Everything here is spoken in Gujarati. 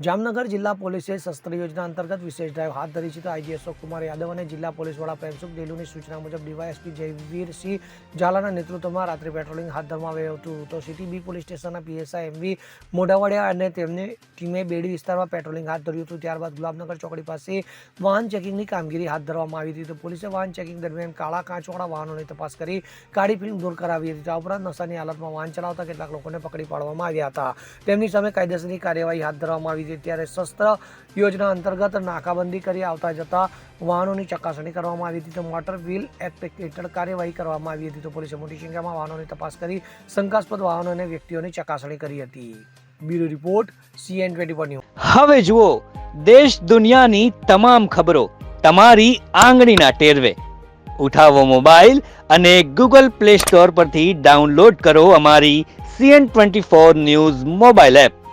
જામનગર જિલ્લા પોલીસે શસ્ત્ર યોજના અંતર્ગત વિશેષ ડ્રાઈવ હાથ ધરી છે. તો આઈજી અશોક કુમાર યાદવ અને જિલ્લા પોલીસ વડા પ્રેમસુખ ડેલુની સૂચના મુજબ ડીવાયએસપી જયવીરસિંહ ઝાલાના નેતૃત્વમાં રાત્રિ પેટ્રોલિંગ હાથ ધરવામાં આવ્યું હતું. તો સિટી બી પોલીસ સ્ટેશનના પીએસઆઈ એમવી મોઢાવાડિયા અને તેમની ટીમે બેડી વિસ્તારમાં પેટ્રોલિંગ હાથ ધર્યું હતું. ત્યારબાદ ગુલાબનગર ચોકડી પાસે વાહન ચેકિંગની કામગીરી હાથ ધરવામાં આવી હતી. તો પોલીસે વાહન ચેકિંગ દરમિયાન કાળા કાચવાળા વાહનોની તપાસ કરી કાળી ફિલ્મ દૂર કરાવી હતી. આ ઉપરાંત નશાની હાલતમાં વાહન ચલાવતા કેટલાક લોકોને પકડી પાડવામાં આવ્યા હતા. તેમની સામે કાયદેસરની કાર્યવાહી હાથ ધરવામાં આવી હતી. ત્યારે શસ્ત્ર યોજના અંતર્ગત નાકાબંધી કરી આવતા જતા વાહનોની ચકાસણી કરવામાં આવી હતી. તો મોટર વ્હીલ એક્ટ હેઠળ કાર્યવાહી કરવામાં આવી હતી. તો પોલીસે મોટી સંખ્યામાં વાહનોની તપાસ કરી શંકાસ્પદ વાહનો અને વ્યક્તિઓની ચકાસણી કરી હતી. Bureau report CN24 news. હવે જુઓ દેશ દુનિયાની તમામ ખબરો તમારી આંગળીના ટેરવે. ઉઠાવો મોબાઈલ અને Google Play Store પરથી ડાઉનલોડ કરો અમારી CN24 ન્યૂઝ મોબાઈલ એપ.